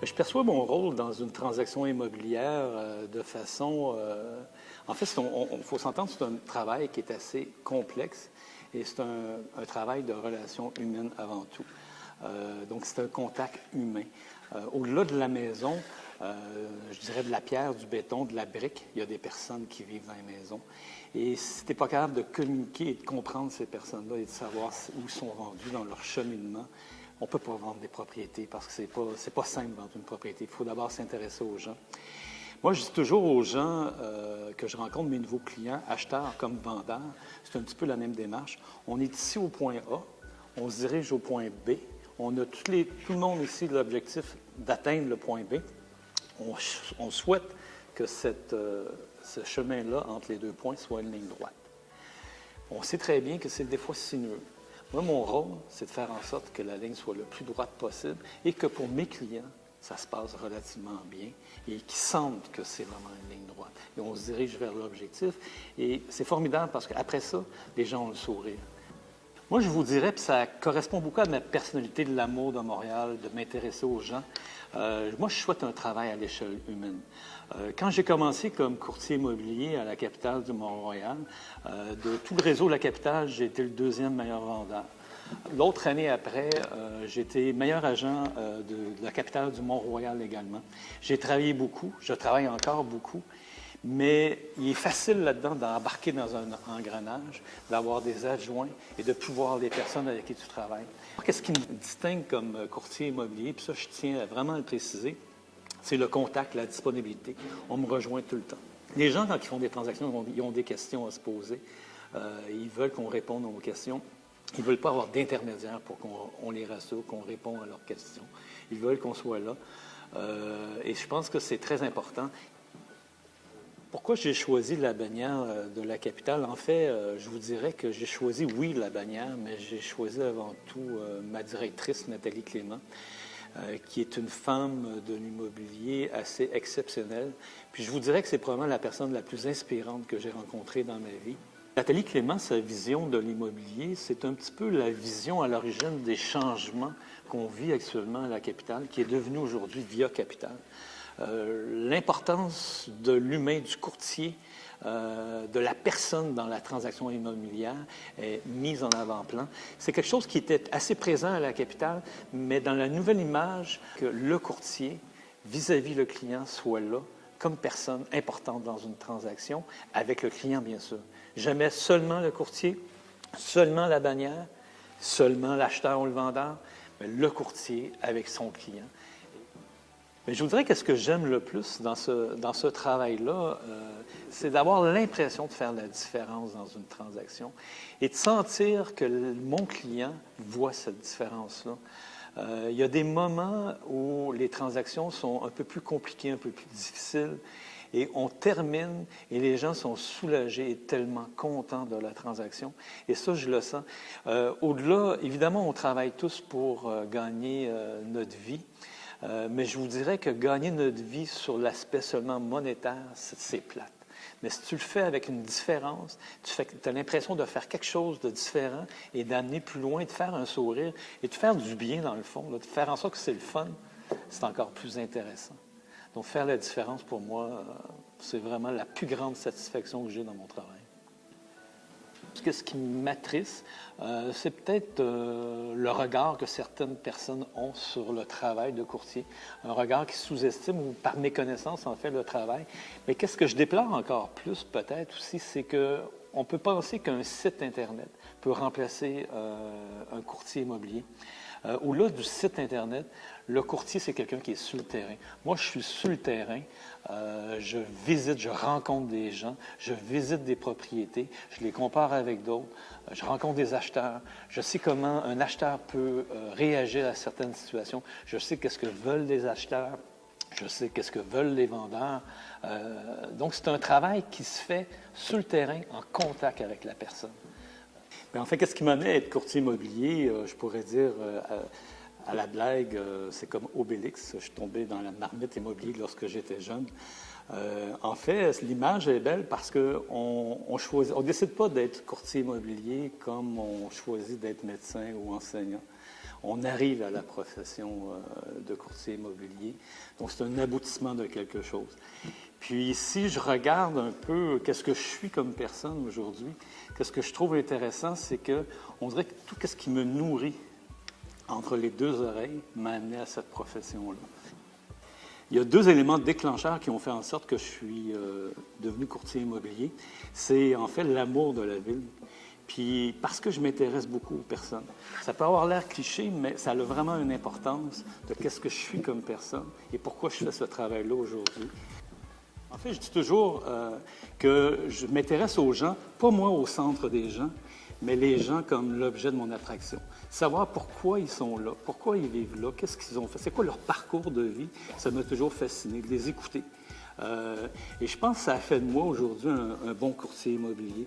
Je perçois mon rôle dans une transaction immobilière de façon... en fait, il faut s'entendre, c'est un travail qui est assez complexe et c'est un travail de relations humaines avant tout. Donc, c'est un contact humain. Au-delà de la maison, je dirais de la pierre, du béton, de la brique, il y a des personnes qui vivent dans les maisons. Et si tu n'es pas capable de communiquer et de comprendre ces personnes-là et de savoir où ils sont rendus dans leur cheminement, on ne peut pas vendre des propriétés parce que c'est pas simple de vendre une propriété. Il faut d'abord s'intéresser aux gens. Moi, je dis toujours aux gens que je rencontre, mes nouveaux clients, acheteurs comme vendeurs, c'est un petit peu la même démarche. On est ici au point A, on se dirige au point B. On a tout le monde ici l'objectif d'atteindre le point B. On souhaite que ce chemin-là, entre les deux points, soit une ligne droite. On sait très bien que c'est des fois sinueux. Moi, mon rôle, c'est de faire en sorte que la ligne soit le plus droite possible et que pour mes clients, ça se passe relativement bien et qu'ils sentent que c'est vraiment une ligne droite. Et on se dirige vers l'objectif. Et c'est formidable parce qu'après ça, les gens ont le sourire. Moi, je vous dirais, puis ça correspond beaucoup à ma personnalité de l'amour de Montréal, de m'intéresser aux gens. Moi, je souhaite un travail à l'échelle humaine. Quand j'ai commencé comme courtier immobilier à la capitale du Mont-Royal, de tout le réseau de la capitale, j'ai été le deuxième meilleur vendeur. L'autre année après, j'ai été meilleur agent de la capitale du Mont-Royal également. J'ai travaillé beaucoup, je travaille encore beaucoup, mais il est facile là-dedans d'embarquer dans un engrenage, d'avoir des adjoints et de pouvoir les personnes avec qui tu travailles. Qu'est-ce qui me distingue comme courtier immobilier, puis ça, je tiens vraiment à le préciser, c'est le contact, la disponibilité. On me rejoint tout le temps. Les gens, quand ils font des transactions, ils ont des questions à se poser. Ils veulent qu'on réponde aux questions. Ils ne veulent pas avoir d'intermédiaire pour qu'on les rassure, qu'on réponde à leurs questions. Ils veulent qu'on soit là. Et je pense que c'est très important. Pourquoi j'ai choisi la bannière de la capitale? En fait, je vous dirais que j'ai choisi, oui, la bannière, mais j'ai choisi avant tout ma directrice, Nathalie Clément, qui est une femme de l'immobilier assez exceptionnelle. Puis je vous dirais que c'est probablement la personne la plus inspirante que j'ai rencontrée dans ma vie. Nathalie Clément, sa vision de l'immobilier, c'est un petit peu la vision à l'origine des changements qu'on vit actuellement à la capitale, qui est devenue aujourd'hui Via Capitale. L'importance de l'humain, du courtier, de la personne dans la transaction immobilière est mise en avant-plan. C'est quelque chose qui était assez présent à la capitale, mais dans la nouvelle image, que le courtier, vis-à-vis le client, soit là comme personne importante dans une transaction, avec le client, bien sûr. Jamais seulement le courtier, seulement la bannière, seulement l'acheteur ou le vendeur, mais le courtier avec son client. Mais je vous dirais que ce que j'aime le plus dans ce travail-là, c'est d'avoir l'impression de faire la différence dans une transaction et de sentir que mon client voit cette différence-là. Il y a des moments où les transactions sont un peu plus compliquées, un peu plus difficiles, et on termine et les gens sont soulagés et tellement contents de la transaction. Et ça, je le sens. Au-delà, évidemment, on travaille tous pour gagner notre vie. Mais je vous dirais que gagner notre vie sur l'aspect seulement monétaire, c'est plate. Mais si tu le fais avec une différence, tu as l'impression de faire quelque chose de différent et d'amener plus loin, de faire un sourire et de faire du bien dans le fond, là, de faire en sorte que c'est le fun, c'est encore plus intéressant. Donc faire la différence, pour moi, c'est vraiment la plus grande satisfaction que j'ai dans mon travail. Ce qui m'attriste, c'est peut-être le regard que certaines personnes ont sur le travail de courtier. Un regard qui sous-estime ou par méconnaissance, en fait, le travail. Mais qu'est-ce que je déplore encore plus, peut-être aussi, c'est qu'on peut penser qu'un site Internet peut remplacer un courtier immobilier. Au-delà du site Internet, le courtier, c'est quelqu'un qui est sur le terrain. Moi, je suis sur le terrain, je visite, je rencontre des gens, je visite des propriétés, je les compare avec d'autres, je rencontre des acheteurs, je sais comment un acheteur peut réagir à certaines situations, je sais qu'est-ce que veulent les acheteurs, je sais qu'est-ce que veulent les vendeurs. Donc, c'est un travail qui se fait sur le terrain, en contact avec la personne. Mais en fait, qu'est-ce qui m'a amené à être courtier immobilier? Je pourrais dire, à la blague, c'est comme Obélix. Je suis tombé dans la marmite immobilière lorsque j'étais jeune. En fait, l'image est belle parce on décide pas d'être courtier immobilier comme on choisit d'être médecin ou enseignant. On arrive à la profession de courtier immobilier. Donc, c'est un aboutissement de quelque chose. Puis, si je regarde un peu qu'est-ce que je suis comme personne aujourd'hui, qu'est-ce que je trouve intéressant, c'est que on dirait que tout ce qui me nourrit entre les deux oreilles m'a amené à cette profession-là. Il y a deux éléments déclencheurs qui ont fait en sorte que je suis devenu courtier immobilier. C'est en fait l'amour de la ville. Puis parce que je m'intéresse beaucoup aux personnes. Ça peut avoir l'air cliché, mais ça a vraiment une importance de qu'est-ce que je suis comme personne et pourquoi je fais ce travail-là aujourd'hui. En fait, je dis toujours que je m'intéresse aux gens, pas moi au centre des gens, mais les gens comme l'objet de mon attraction. Savoir pourquoi ils sont là, pourquoi ils vivent là, qu'est-ce qu'ils ont fait, c'est quoi leur parcours de vie, ça m'a toujours fasciné, de les écouter. Et je pense que ça a fait de moi aujourd'hui un bon courtier immobilier.